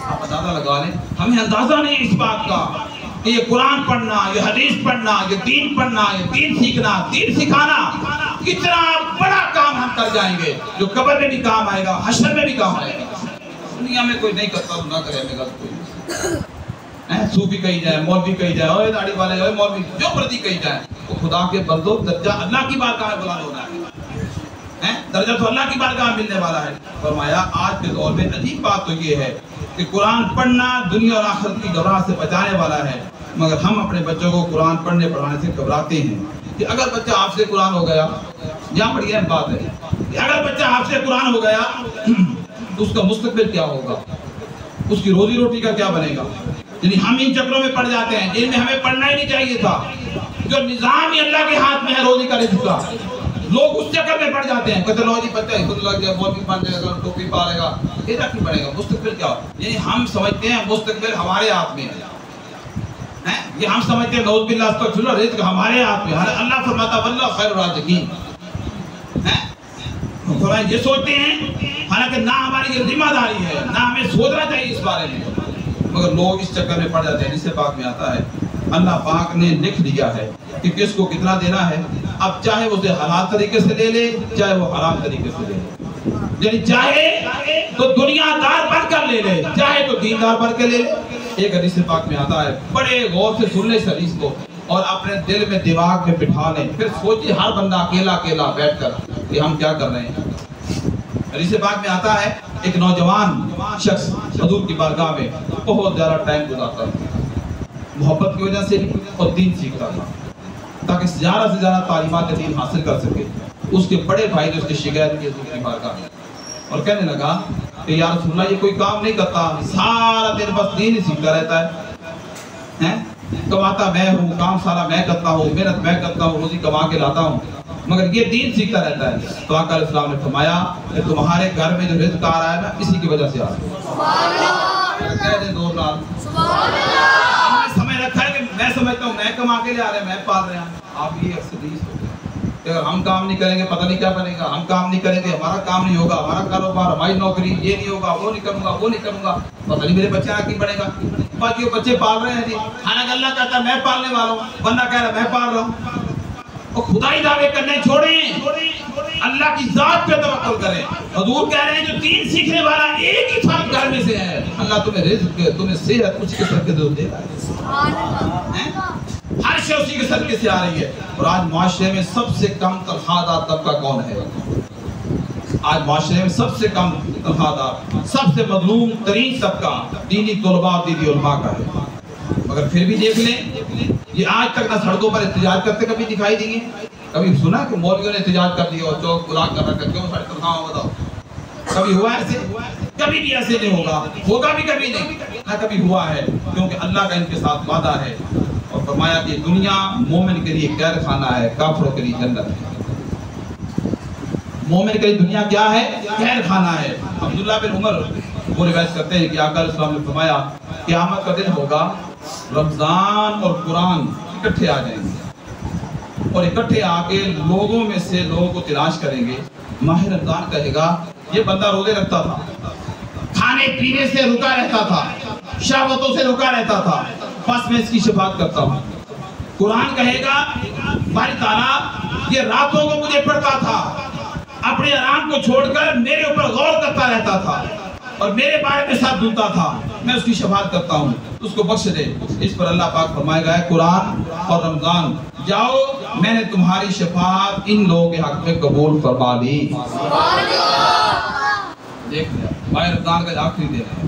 آپ اندازہ لگا لیں، ہمیں اندازہ نہیں اس بات کا کہ یہ قرآن پڑھنا، یہ حدیث پڑھنا، یہ دین پڑھنا، یہ دین سیکھنا، دین سکھانا کتنا بڑا کام ہم کر جائیں گے، جو قبر میں بھی کام آئے گا، حشر میں بھی کام آئے گا۔ دنیا میں کوئی نہیں کرتا تو نہ کرے، ہمیں غلط کوئی صوفی کہی جائے، مولوی کہی جائے، اوے داڑھی والے، اوے مولوی، جو مرضی کہی جائے، وہ خدا کے بندو درجہ اللہ کی بارگاہ میں بلند ہونا ہے، درجہ تو اللہ کی بارگاہ میں ملنے والا ہے۔ فرمایا آج کے دور میں عجیب بات تو یہ ہے کہ قرآن پڑھنا دنیا اور آخرت کی گھبراہٹ سے بچانے والا ہے، مگر ہم اپنے بچوں کو قرآن پڑھنے پڑھانے سے گھبراتے ہیں کہ اگر بچہ آپ سے قرآن ہو گیا، یہاں بڑی اہم بات ہے کہ اگر بچہ آپ سے قرآن ہو گیا تو اس کا مستقبل کیا ہوگا، اس کی روزی روٹی کا کیا بنے گا۔ یعنی ہم ان چکروں میں پڑ جاتے ہیں جن میں ہمیں پڑھنا ہی نہیں چاہیے تھا، جو نظام ہی اللہ کے ہاتھ میں ہے روزی کا رزق کا، لوگ اس چکر میں پڑ جاتے ہیں، کہتے لو جی بچہ خود لگ جائے، مولوی بن جائے گا، ٹوپی پالے گا، یہ کی بنے گا، مستقبل کیا ہو۔ یعنی ہم سمجھتے ہیں مستقبل ہمارے ہاتھ میں ہے، یہ ہم سمجھتے ہیں نعوذ باللہ استغفر اللہ، رزق ہمارے ہاتھ میں ہے۔ اللہ فرماتا واللہ خیر الرازقین، یہ سوچتے ہیں، حالانکہ نہ ہماری یہ ذمہ داری ہے، نہ ہمیں سوچنا چاہیے اس بارے میں، مگر لوگ اس چکر میں پڑ جاتے ہیں۔ حدیث پاک میں آتا ہے اللہ پاک نے لکھ دیا ہے کہ کس کو کتنا دینا ہے، اب چاہے اسے حلال طریقے سے لے لے چاہے وہ حرام طریقے سے لے لے، یعنی چاہے تو دنیا دار بن کر لے لے چاہے تو دیندار بن کے لے لے۔ ایک حدیث پاک میں آتا ہے، بڑے غور سے سن لیں اس حدیث کو اور اپنے دل میں دماغ میں بٹھا لیں، پھر سوچیں ہر بندہ اکیلا اکیلا بیٹھ کر کہ ہم کیا کر رہے ہیں۔ حدیث پاک میں آتا ہے ایک نوجوان شخص حضور کی بارگاہ میں بہت زیادہ ٹائم گزارتا تھا، محبت کی وجہ سے اور دین سیکھتا تھا تاکہ زیادہ سے زیادہ تعلیمات دین حاصل کر سکے۔ اس کے بڑے بھائی نے اس کی شکایت کی حضور کی بارگاہ میں اور کہنے لگا کہ یا رسول اللہ یہ کوئی کام نہیں کرتا، سارا دن بس دین ہی سیکھتا رہتا ہے، کماتا میں ہوں، کام سارا میں کرتا ہوں، محنت میں کرتا ہوں، روزی کما کے لاتا ہوں، مگر یہ دین سیکھتا رہتا ہے۔ تو آقا علیہ السلام نے فرمایا کہ تمہارے گھر میں جو رزق آ رہا ہے نا اسی کی وجہ سے آ رہا ہے۔ سبحان اللہ، کہہ دیں دو نال سبحان اللہ۔ ہم نے سمجھ رکھا ہے کہ میں سمجھتا ہوں میں کما کے لے آ رہے ہیں، میں پال رہے ہیں، آپ یہ اکثر نہیں سوچتے کہ اگر ہم کام نہیں کریں گے پتہ نہیں کیا بنے گا، ہم کام نہیں کریں گے ہمارا کام نہیں ہوگا، ہمارا کاروبار، ہماری نوکری، یہ نہیں ہوگا، وہ نہیں کروں گا، وہ نہیں کروں گا، پتہ نہیں میرے بچے کی بنے گا۔ باقی وہ بچے پال رہے ہیں جی، حالانکہ اللہ کہتا ہے میں پالنے والا ہوں، بندہ کہہ رہا ہے میں پال رہا ہوں۔ اور خدائی دعوے کرنے چھوڑیں، اللہ کی ذات پہ توکل کریں۔ حضور کہہ رہے ہیں جو دین سیکھنے والا ایک ہی فرد گھر میں سے ہے، اللہ تمہیں رزق دے، تمہیں صحت کچھ کے صدقے دے رہا ہے، ہر شے اسی کے صدقے سے آ رہی ہے۔ اور آج معاشرے میں سب سے کم تنخواہ دار طبقہ کون ہے؟ آج معاشرے میں سب سے کم تنخواہ دار، سب سے مظلوم ترین طبقہ دینی طلباء اور دینی علماء کا ہے، مگر پھر بھی دیکھ لیں یہ آج تک نہ سڑکوں پر احتجاج کرتے کبھی دکھائی دیں گے، کبھی سنا کہ مولویوں نے احتجاج کر دیا اور چوک بلاک کر رکھا کیوں ساڑھے تنخواہ بتاؤ، کبھی ہوا ایسے؟ کبھی بھی ایسے نہیں ہوگا، ہوگا بھی کبھی نہیں، نہ کبھی ہوا ہے، کیونکہ اللہ کا ان کے ساتھ وعدہ ہے اور فرمایا کہ دنیا مومن کے لیے قید خانہ ہے، کافروں کے لیے جنت ہے۔ مومن کے لیے دنیا کیا ہے؟ قید خانہ ہے۔ عبداللہ بن عمر وہ روایت کرتے ہیں کہ آقا علیہ السلام نے فرمایا قیامت کا دن ہوگا، رمضان اور قرآن اکٹھے آ جائیں گے اور اکٹھے آ کے لوگوں میں سے لوگوں کو تلاش کریں گے۔ ماہ رمضان کہے گا یہ بندہ روزے رکھتا تھا، کھانے پینے سے رکا رہتا تھا، شہوتوں سے رکا رہتا تھا، بس میں اس کی شفاعت کرتا ہوں۔ قرآن کہے گا باری تعالیٰ یہ راتوں کو مجھے پڑھتا تھا، اپنے آرام کو چھوڑ کر میرے اوپر غور کرتا رہتا تھا اور میرے بارے میں ساتھ دھلتا تھا، میں اس کی شفاعت کرتا ہوں، اس کو بخش دے۔ اس پر اللہ پاک فرمائے گا قرآن اور رمضان جاؤ میں نے تمہاری شفاعت ان لوگوں کے حق میں قبول فرما لی۔ دیکھ لیا ماہ رمضان کا آخری دن ہے،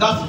10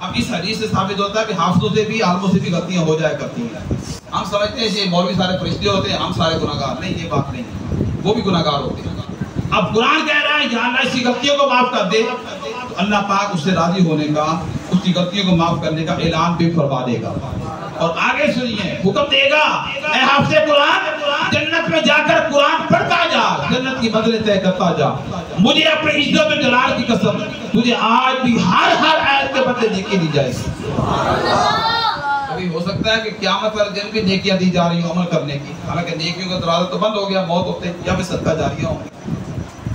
اب اس حدیث سے ثابت ہوتا ہے کہ حافظوں سے بھی عالموں سے بھی غلطیاں ہو جایا کرتی ہیں. ہم سمجھتے ہیں کہ مولوی سارے فرشتے ہوتے ہیں، ہم سارے گناہگار. نہیں، یہ بات نہیں ہے، وہ بھی گناہگار ہوتے ہیں. اب قرآن کہہ رہا ہے یا اللہ اس کی غلطیوں کو معاف کر دے، تو اللہ پاک اس سے راضی ہونے کا، اس کی غلطیوں کو معاف کرنے کا اعلان بھی فرما دے گا. اور آگے سنیے، حکم دے گا اے حافظ قرآن جنت میں جا کر قرآن پڑھتا جا، جنت کی منزلیں طے کرتا جا. مجھے اپنے عزت و جلال کی قسم، تجھے آج بھی ہر آیت کے بدلے نیکی دی جائے گی. ابھی ہو سکتا ہے کہ قیامت والے دن بھی نیکیاں دی جا رہی ہوں عمل کرنے کی، حالانکہ نیکیوں کا دروازہ تو بند ہو گیا، موت ہوتے یا پھر صدقہ جاریہ ہوں.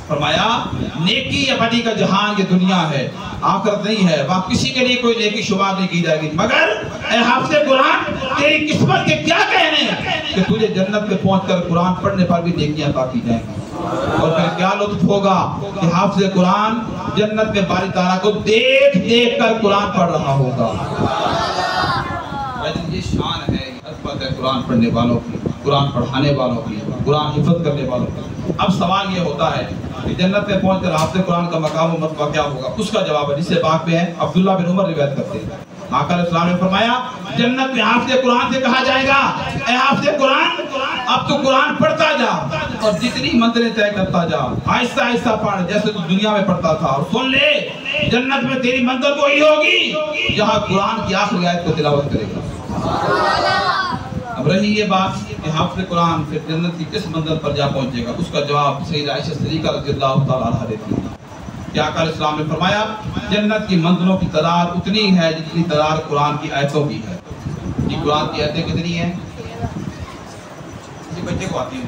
فرمایا نیکی یا بدی کا جہان یہ دنیا ہے، آخرت نہیں ہے. وہاں کسی کے لیے کوئی نیکی شمار نہیں کی جائے گی. مگر اے حافظ قرآن تیری قسمت کے کیا کہنے کہ تجھے جنت میں پہنچ کر قرآن پڑھنے پر بھی نیکیاں عطا کی جائیں گی. اور پھر کیا لطف ہوگا کہ حافظ قرآن جنت میں باری تعالیٰ کو دیکھ دیکھ کر قرآن پڑھ رہا ہوگا. یہ شان ہے، یہ عظمت ہے قرآن پڑھنے والوں کی، قرآن پڑھانے والوں کی، قرآن حفظ کرنے والوں کی. اب سوال یہ ہوتا ہے کہ جنت میں پہنچ کر حافظ قرآن کا مقام و مرتبہ کیا ہوگا؟ اس کا جواب ہے جس سے پاک میں ہے عبداللہ بن عمر روایت کرتے ہیں. آقا علیہ السلام نے فرمایا جنت میں حافظ قرآن سے کہا جائے گا اے حافظ قرآن اب تو قرآن پڑھتا جا اور جتنی منزلیں طے کرتا جا، آہستہ آہستہ پڑھ جیسے تو دنیا میں پڑھتا تھا. اور سن لے جنت میں تیری منزل وہی ہوگی جہاں قرآن کی آخری آیت کو تلاوت کرے گا. اب رہی یہ بات کہ حافظ قرآن پھر جنت کی کس منزل پر جا پہنچے گا، اس کا جواب سیدہ عائشہ صدیقہ رضی اللہ تعالیٰ عنہا دیتی ہے. کہ آقا علیہ السلام نے فرمایا جنت کی منزلوں کی تعداد اتنی ہے جتنی تعداد قرآن کی آیتوں کی ہے. یہ قرآن کی آیتیں کتنی ہیں؟ کسی بچے کو آتی ہیں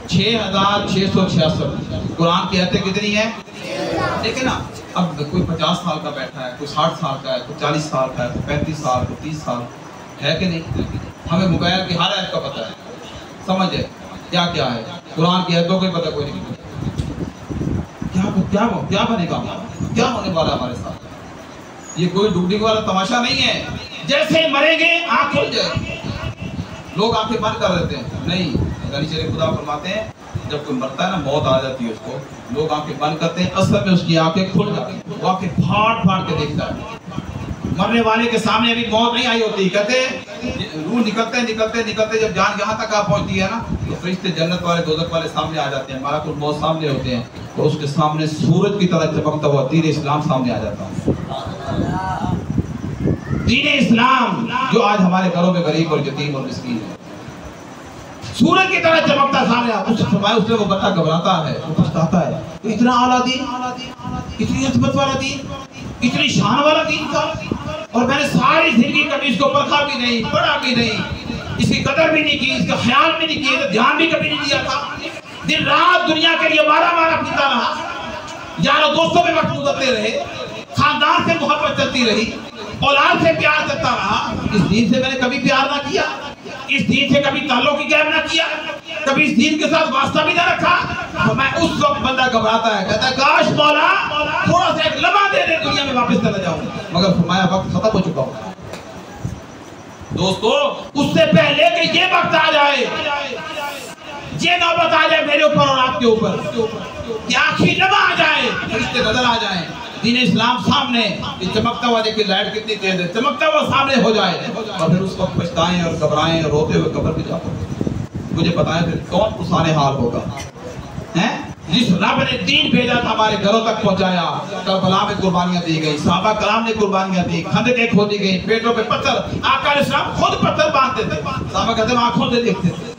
6666. قرآن کی آیتیں کتنی ہیں؟ دیکھیں نا، اب کوئی 50 سال کا بیٹھا ہے، کوئی 60 سال کا ہے، کوئی 40 سال کا ہے، کوئی 35 سال، کوئی 30 سال ہے کہ نہیں؟ ہمیں موبائل کی ہر آیت کا پتہ ہے، سمجھ ہے کیا کیا ہے. قرآن کی آیتوں کا پتہ کوئی نہیں. کیا بنے گا، کیا ہونے والا ہمارے ساتھ؟ یہ کوئی ڈوبنے والا تماشا نہیں ہے. جیسے مریں گے آنکھ کھل جائے گی. لوگ آنکھیں بند کر دیتے ہیں، نہیں. غنی شریف خدا فرماتے ہیں جب کوئی مرتا ہے نا، موت آ جاتی ہے اس کو، لوگ آنکھیں بند کرتے ہیں، اصل میں اس کی آنکھیں کھل جاتی ہیں. وہ آنکھیں پھاڑ پھاڑ کے دیکھتا ہے. مرنے والے کے سامنے ابھی موت نہیں آئی ہوتی، کہتے روح نکلتے نکلتے نکلتے جب جان یہاں تک آ پہنچتی ہے نا، تو فرشتے جنت والے دوزخ والے سامنے آ جاتے ہیں، ملک الموت سامنے ہوتے ہیں، اور اس کے سامنے سورج کی طرح چمکتا ہوا دین اسلام سامنے آ جاتا ہے. دین اسلام جو آج ہمارے گھروں میں غریب اور یتیم اور مسکین ہے، سورج کی طرح چمکتا سامنے آتا ہے. اس سے وہ بندہ گھبراتا ہے، وہ پچھتاتا ہے، اتنا اعلیٰ دین، اتنی عظمت والا دین، اتنی شان والا دین تھا، اور میں نے ساری زندگی کبھی اس کو پرکھا بھی نہیں، پڑھا بھی نہیں، اس کی قدر بھی نہیں کی، اس کا خیال بھی نہیں کیا، دھیان بھی کبھی نہیں دیا تھا. دن رات دنیا کے لیے مارا مارا پیتا رہا، یاروں دوستوں میں وقت گزرتے رہے، خاندان سے محبت چلتی رہی، اولاد سے پیار کرتا رہا. اس دین سے میں نے کبھی پیار نہ کیا، اس دین سے کبھی تعلق کی قائم نہ کیا، کبھی اس دین کے ساتھ واسطہ بھی نہ رکھا. تو میں اس وقت بندہ گھبراتا ہے، کہتا ہے کاش مولا تھوڑا سا ایک لمحہ دے دے دنیا میں واپس چلا جاؤں. مگر فرمایا وقت ختم ہو چکا ہوگا. دوستو اس سے پہلے کہ یہ وقت آ جائے، یہ نوبت آ جائے میرے اوپر اور آپ کے اوپر کہ آخری لمحہ آ جائے، فرشتے نظر آ جائیں، دین اسلام سامنے، یہ چمکتا ہوا دیکھیں لائٹ کتنی تیز ہے، چمکتا ہوا سامنے ہو جائے، اور پھر اس وقت پچھتائیں اور گھبرائیں اور روتے ہوئے قبر پہ جا پڑیں. مجھے بتائیں پھر کون پرسانے حال ہوگا؟ جس رب نے دین بھیجا تھا ہمارے گھروں تک پہنچایا، کربلا میں قربانیاں دی گئی، صحابہ کرام نے قربانیاں دی، خندقیں کھودی گئی، پیٹوں پہ پتھر، آقا علیہ السلام خود پتھر باندھتے تھے، صحابہ کہتے ہیں آنکھوں سے دیکھتے تھے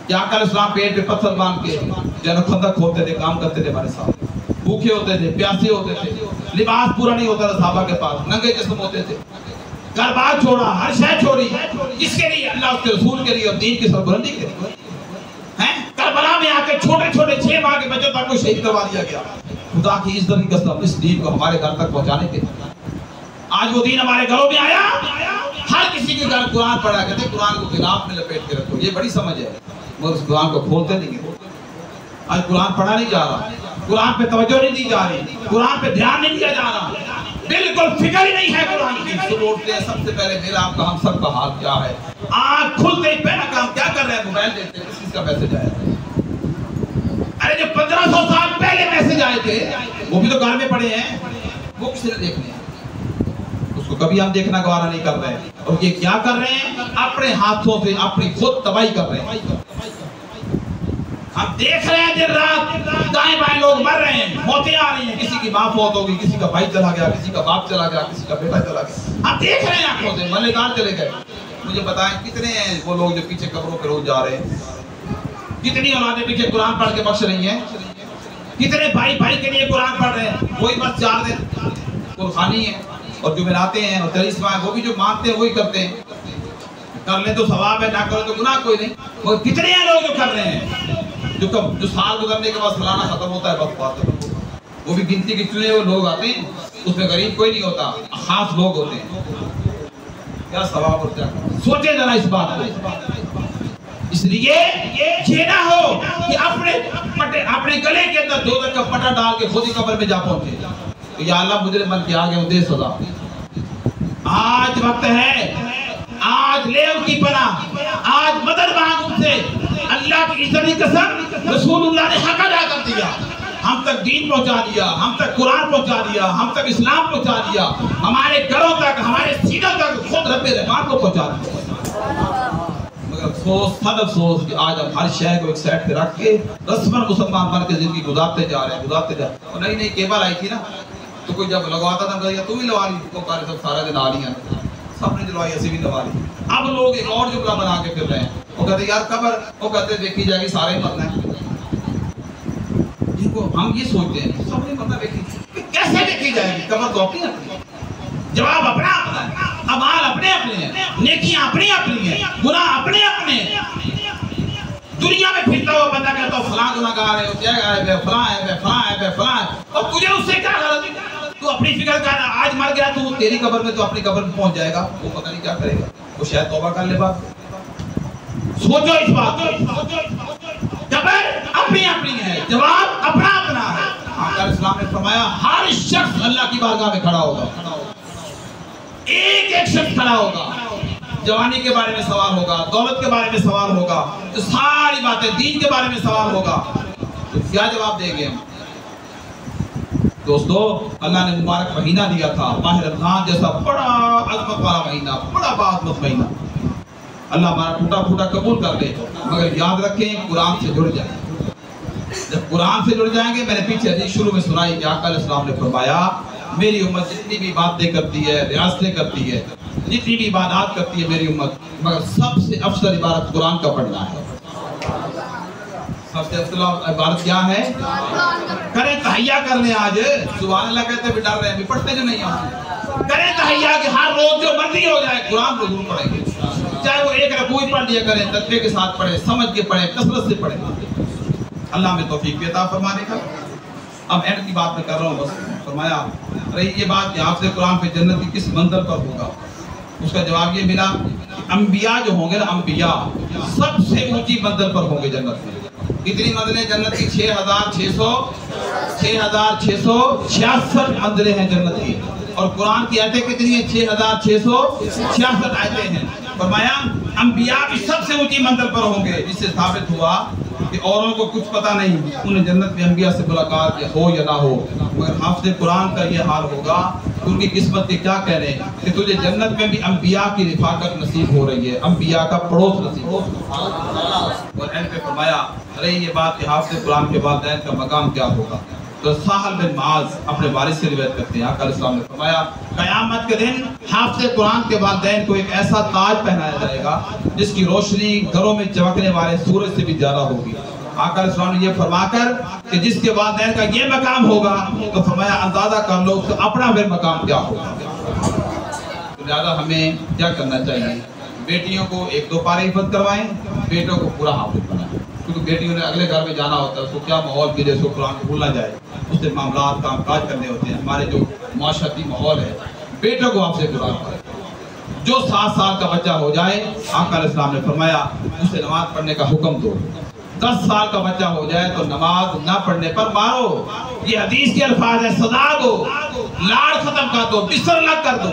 کہ آقا علیہ السلام پیٹ پہ پتھر باندھ کے جنہوں خندق کھودتے تھے، کام کرتے تھے ہمارے ساتھ. بھوکے ہوتے تھے، پیاسے ہوتے تھے، لباس پورا نہیں ہوتا تھا صحابہ کے پاس، ننگے جسم ہوتے تھے، گھر بار چھوڑا، ہر شے چھوڑی، کس کے لیے؟ اللہ اس کے رسول کے لیے اور دین کی سربلندی کے لیے. کربلا میں آ کے چھوٹے چھوٹے 6 ماہ کے بچوں تک کو شہید کروا دیا گیا. خدا کی عزت کی قسم اس دین کو ہمارے گھر تک پہنچانے کے لیے آج وہ دین ہمارے گھروں میں آیا. ہر کسی کے گھر قرآن پڑھا کرتے، قرآن کو غلاف میں لپیٹ کے رکھو، یہ بڑی سمجھ ہے، مگر اس قرآن کو کھولتے نہیں ہیں. آج قرآن پڑھا نہیں جا رہا، قرآن پہ توجہ نہیں دی جا رہی، قرآن پہ دھیان نہیں دیا جا رہا، بالکل فکر ہی نہیں ہے قرآن کی. صبح اٹھتے ہیں سب سے پہلے میرا آپ کا ہم سب کا حال کیا ہے، آنکھ کھلتے ہی پہلا کام کیا کر رہے ہیں؟ موبائل دیکھتے ہیں، کس چیز کا میسج آیا ہے. ارے جو 1500 سال پہلے میسج آئے تھے وہ بھی تو گھر میں پڑے ہیں. وہ کس نے دیکھنے ہیں؟ اس کو کبھی ہم دیکھنا گوارا نہیں کر رہے ہیں. اور یہ کیا کر رہے ہیں؟ اپنے ہاتھوں سے اپنی خود تباہی کر رہے ہیں. ہم دیکھ رہے ہیں دن رات دائیں بائیں لوگ مر رہے ہیں، موتیں آ رہی ہیں، کسی کی ماں فوت ہوگی، کسی کا بھائی چلا گیا، کسی کا باپ چلا گیا، کسی کا بیٹا چلا گیا. ہم دیکھ رہے ہیں آنکھوں سے، ملکان چلے گئے. مجھے بتائیں کتنے ہیں وہ لوگ جو پیچھے قبروں پہ روز جا رہے ہیں؟ کتنی اولادیں پیچھے قرآن پڑھ کے بخش رہی ہیں؟ کتنے بھائی بھائی کے لیے قرآن پڑھ رہے ہیں؟ وہی بس 4 دن قرخانی ہے اور جمعراتے ہیں اور چالیسواں ہیں، وہ بھی جو مانتے ہیں وہی کرتے ہیں. کر لیں تو ثواب ہے، نہ کرو تو گناہ کوئی نہیں. وہ کتنے ہیں لوگ جو کر رہے ہیں؟ جو سال گزرنے کے بعد سالانہ ختم ہوتا ہے، بس بات ہے. وہ بھی گنتی کے چنے ہوئے لوگ آتے ہیں، اس میں غریب کوئی نہیں ہوتا، خاص لوگ ہوتے ہیں. کیا ثواب اور کیا؟ سوچیں ذرا اس بات کو. اس لیے یہ نہ ہو کہ اپنے گلے کے اندر دوزخ کا پٹا ڈال کے خود ہی قبر میں جا پہنچے کہ یا اللہ مجرم بن کے آگے دے سزا. آج وقت ہے، آج لے ان کی پناہ، آج مدد مانگ ان سے. اللہ کی عزت کی قسم، رسول اللہ نے حق ادا کر دیا. ہم تک دین پہنچا دیا، ہم تک قرآن پہنچا دیا، ہم تک اسلام پہنچا دیا، ہمارے گھروں تک، ہمارے سینوں تک خود رب رحمان کو پہنچا دیا. مگر افسوس، صد افسوس کہ آج ہم ہر شہر کو ایک سائڈ پہ رکھ کے رسماً مسلمان بن کے زندگی گزارتے جا رہے ہیں. اور نئی کیبل آئی تھی نا، تو کوئی جب لگواتا تھا تو بھی لگوا لی، وہ کارے سب سارا دن آ رہی ہیں، سب نے دلوائی، ایسے بھی لگوا لی. اب لوگ ایک اور جملہ بنا کے پھر رہے ہیں، وہ کہتے ہیں یار قبر، وہ کہتے ہیں دیکھی جائے گی، سارے مرنا ہے. ہم یہ سوچتے ہیں سب نے مرنا، دیکھی کیسے دیکھی جائے گی؟ قبر تو اپنی اپنی، جواب اپنا اپنا ہے، اعمال اپنے اپنے ہیں، نیکیاں اپنی اپنی ہیں، گناہ اپنے اپنے ہیں. دنیا میں پھرتا ہوا بندہ کہتا ہو فلاں گناہ گار ہے، کیا ہے، فلاں ہے، فلاں ہے، فلاں ہے. اور تجھے اس سے کیا غلط؟ تو اپنی فکر کر، آج مر گیا تو تیری قبر میں تو اپنی قبر میں پہنچ جائے گا، وہ پتہ نہیں کیا کرے گا، وہ شاید توبہ کر لے. بات سوچو اس بات کو. قبر اپنی اپنی ہے، جواب اپنا اپنا ہے. آقا اسلام نے فرمایا ہر شخص اللہ کی بارگاہ میں کھڑا ہوگا، ایک ایک شخص کھڑا ہوگا. جوانی کے بارے میں سوال ہوگا، دولت کے بارے میں سوال ہوگا، ساری باتیں، دین کے بارے میں سوال ہوگا. تو کیا جواب دیں گے ہم؟ دوستو، اللہ نے مبارک مہینہ دیا تھا، ماہ رمضان جیسا بڑا عظمت والا مہینہ، بڑا باعظمت مہینہ. اللہ ہمارا ٹوٹا پھوٹا قبول کر لے، مگر یاد رکھیں قرآن سے جڑ جائیں. جب قرآن سے جڑ جائیں گے، میں نے پیچھے حدیث شروع میں سنائی کہ آقا علیہ السلام نے فرمایا میری امت جتنی بھی باتیں کرتی ہے، ریاستیں کرتی ہے، جتنی بھی عبادات کرتی ہے میری امت، مگر سب سے افضل عبادت قرآن کا پڑھنا ہے. سب سے افضل عبادت کیا ہے؟ کریں تحیہ کر لیں. آج سبحان اللہ کہتے بھی ڈر رہے ہیں، بھی پڑھتے جو نہیں ہم. کریں تحیہ کہ ہر روز جو مرضی ہو جائے قرآن کو ضرور پڑھیں گے، چاہے وہ ایک رکوع پڑھ لیا کریں، تقوی کے ساتھ پڑھیں، سمجھ کے پڑھیں، کثرت سے پڑھیں. اللہ میں توفیق عطا فرمانے کا. اب اینڈ کی بات میں کر رہا ہوں. بس فرمایا رہی یہ بات کہ حافظ قرآن پہ جنت کی کس منزل پر ہوگا. اس کا جواب یہ ملا کہ انبیاء جو ہوں گے نا، انبیاء سب سے اونچی منزل پر ہوں گے جنت میں. کتنی منزلیں جنت کی؟ 6666 منزلیں ہیں جنت کی. اور قرآن کی آیتیں کتنی ہیں؟ 6666 آیتیں ہیں. فرمایا انبیاء بھی سب سے اونچی منزل پر ہوں گے، جس سے ثابت ہوا کہ اوروں کو کچھ پتہ نہیں، انہیں جنت میں انبیاء سے ملاقات ہو یا نہ ہو، مگر حافظ قرآن کا یہ حال ہوگا کہ ان کی قسمت کے کیا کہنے کہ تجھے جنت میں بھی انبیاء کی رفاقت نصیب ہو رہی ہے، انبیاء کا پڑوس نصیب ہو. اور اینڈ پہ فرمایا رہی یہ بات کہ حافظ قرآن کے والدین کا مقام کیا ہوگا. تو سہل بن معاذ اپنے والد سے روایت کرتے ہیں، آقا علیہ السلام نے فرمایا قیامت کے دن حافظ قرآن کے والدین کو ایک ایسا تاج پہنایا جائے گا جس کی روشنی گھروں میں چمکنے والے سورج سے بھی زیادہ ہوگی. آقا علیہ السلام نے یہ فرما کر کہ جس کے والدین کا یہ مقام ہوگا تو فرمایا اندازہ کر لو کہ اپنا پھر مقام کیا ہوگا. تو لہٰذا ہمیں کیا کرنا چاہیے؟ بیٹیوں کو 1-2 پارے حفظ کروائیں، بیٹوں کو پورا حافظ بنائیں. کیونکہ بیٹیوں نے اگلے گھر میں جانا ہوتا ہے، اس کو کیا ماحول ملے، اس کو قرآن کو بھولنا جائے، اس سے معاملات کام کاج کرنے ہوتے ہیں. ہمارے جو معاشرتی ماحول ہے، بیٹوں کو حافظ قرآن کریں. جو 7 سال کا بچہ ہو جائے، آقا علیہ السلام نے فرمایا اسے نماز پڑھنے کا حکم دو. 10 سال کا بچہ ہو جائے تو نماز نہ پڑھنے پر مارو. یہ حدیث کے الفاظ ہے، سزا دو، لاڑ ختم کر دو، بستر الگ کر دو.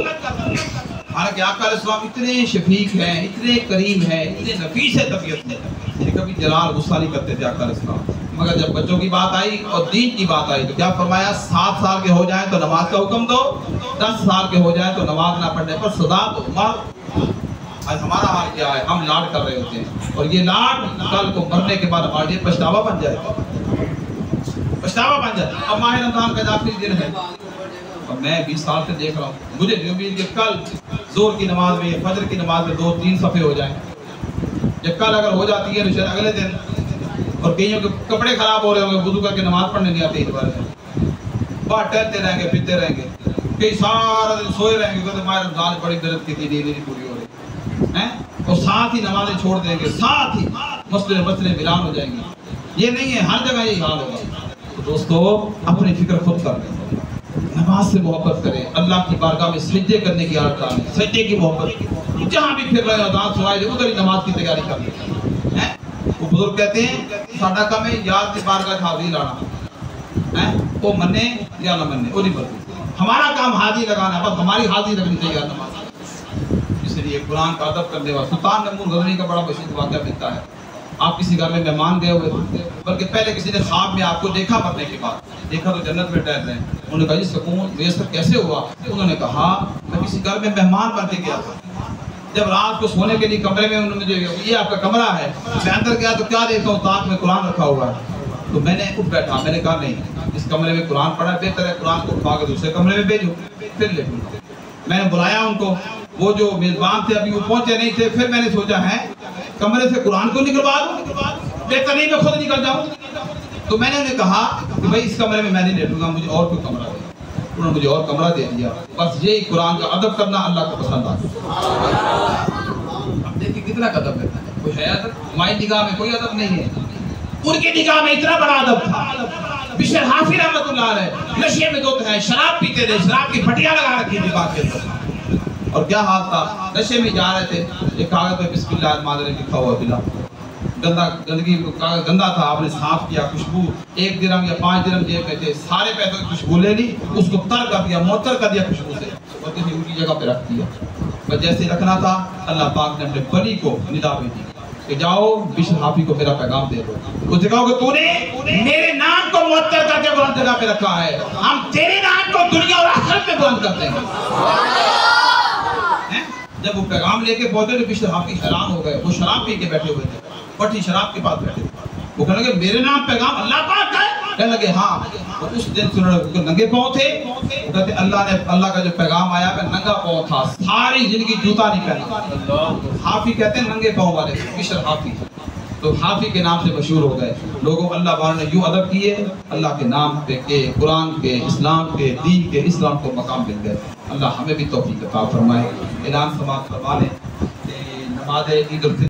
حالانکہ آقا علیہ السلام اتنے شفیق ہیں، اتنے کریم ہیں، اتنے نفیس ہے طبیعت میں کہ کبھی جلال غصہ نہیں کرتے تھے آقا علیہ السلام. مگر جب بچوں کی بات آئی اور دین کی بات آئی تو کیا فرمایا 7 سال کے ہو جائیں تو نماز کا حکم دو، 10 سال کے ہو جائیں تو نماز نہ پڑھنے پر سزا دو، مارو۔ آج ہمارا حال کیا ہے، ہم لاڈ کر رہے ہوتے ہیں اور یہ لاڈ کل کو مرنے کے بعد ہمارے لیے پچھتاوا بن جائے گا، پچھتاوا بن جائے۔ اب ماہ رمضان کا آخری دن ہے اور میں 20 سال سے دیکھ رہا ہوں، مجھے نہیں امید کہ کل ظہر کی نماز میں فجر کی نماز میں 2-3 صفحے ہو جائیں۔ جب کل اگر ہو جاتی ہے تو شاید اگلے دن، اور کئیوں کے کپڑے خراب ہو رہے ہوں گے، وضو کر کے نماز پڑھنے نہیں آتے، اتوار میں باہر ٹہلتے رہیں گے، پھرتے رہیں گے، کئی سارا دن سوئے رہیں گے کہ ماہ رمضان بڑی درد کی تھی، نیند نہیں پوری ہو رہی ہیں، اور ساتھ ہی نمازیں چھوڑ دیں گے، ساتھ ہی مسئلے ملان ہو جائیں گے۔ یہ نہیں ہے، ہر جگہ یہی حال ہوگا۔ تو دوستو اپنی فکر خود کر لیں، نماز سے محبت کریں، اللہ کی بارگاہ میں سجدے کرنے کی عادت ڈالیں، سجدے کی محبت، جہاں بھی پھر رہے اذان سنائی دے ادھر ہی نماز کی تیاری کر لیں۔ وہ بزرگ کہتے ہیں ساڈا کام ہے یاد کی بارگاہ حاضری لانا، وہ منے یا نہ منے وہ نہیں بلکہ ہمارا کام حاضری لگانا، بس ہماری حاضری لگنی چاہیے نماز۔ اس لیے قرآن کا ادب کرنے والا سلطان نمور غزنوی کا بڑا مشہور واقعہ ملتا ہے۔ آپ کسی گھر میں مہمان گئے ہوئے تھے، بلکہ پہلے کسی نے خواب میں آپ کو دیکھا، مرنے کے بعد دیکھا تو جنت میں ٹہل رہے ہیں۔ انہوں نے کہا جی سکون میسر کیسے ہوا؟ انہوں نے کہا میں کسی گھر میں مہمان بن کے گیا تھا، جب رات کو سونے کے لیے کمرے میں انہوں نے یہ آپ کا کمرہ ہے، میں اندر گیا تو کیا دیکھتا ہوں طاق میں قرآن رکھا ہوا ہے۔ تو میں نے اٹھ بیٹھا، میں نے کہا نہیں اس کمرے میں قرآن پڑھا بہتر ہے، قرآن کو اٹھا کے دوسرے کمرے میں بھیجو، پھر لے لوں۔ میں نے بلایا ان کو، وہ جو میزبان تھے ابھی وہ پہنچے نہیں تھے، پھر میں نے سوچا ہے کمرے سے قرآن کو نکلوا دوں، بہتر نہیں میں خود نکل جاؤں۔ تو میں نے انہیں کہا کہ بھائی اس کمرے میں نہیں لیٹوں گا، مجھے اور کوئی کمرہ دے۔ انہوں نے مجھے اور کمرہ دے دیا۔ بس یہی قرآن کا ادب کرنا اللہ کو پسند آتا۔ اب دیکھیں کتنا ادب ہے، کوئی ہے ادب؟ ہماری نگاہ میں کوئی ادب نہیں ہے، ان کی نگاہ میں اتنا بڑا ادب تھا۔ بشر حافظ رحمۃ اللہ علیہ نشے میں دو تھے، شراب پیتے تھے، شراب کی پھٹیاں لگا رکھی تھی بات کے اندر، اور کیا حال تھا، نشے میں جا رہے تھے، ایک کاغذ پہ بسم اللہ الرحمن الرحیم لکھا ہوا بلا گندگی کاغذ گندا تھا، آپ نے صاف کیا، خوشبو 1 درہم یا 5 درہم جیب میں تھے، سارے پیسوں کی خوشبو لے لی، اس کو تر کر دیا، معطر کر دیا خوشبو سے، اور کسی اونچی جگہ پہ رکھ دیا۔ بس جیسے رکھنا تھا اللہ پاک نے اپنے بلی کو ندا بھیجی کہ جاؤ بشر حافظ کو میرا پیغام دے دو، اس جگہ کہ تو نے میرے نام کو معطر کر کے بلند جگہ پہ رکھا ہے، ہم تیرے نام کو دنیا اور آخرت میں بلند کر دیں گے۔ جب وہ پیغام لے کے پہنچے تو بشر حافظ حیران ہو گئے، وہ شراب پی کے بیٹھے ہوئے تھے، پٹھی شراب کے پاس بیٹھے تھے، وہ کہنے لگے میرے نام پیغام اللہ پاک کا ہے؟ کہنے لگے ہاں۔ اور اس دن سننے لگے ننگے پاؤں تھے، وہ کہتے اللہ کا جو پیغام آیا میں ننگا پاؤں تھا، ساری زندگی جوتا نہیں پہنا۔ حافظ کہتے ہیں ننگے پاؤں والے، بشر حافظ، تو حافظ کے نام سے مشہور ہو گئے۔ لوگوں اللہ والوں نے یوں ادب کیے، اللہ کے نام پہ کے، قرآن کے، اسلام کے، دین کے، اسلام کو مقام مل گئے۔ اللہ ہمیں بھی توفیق عطا فرمائے۔ اعلان سماعت فرما لیں کہ نماز عید الفطر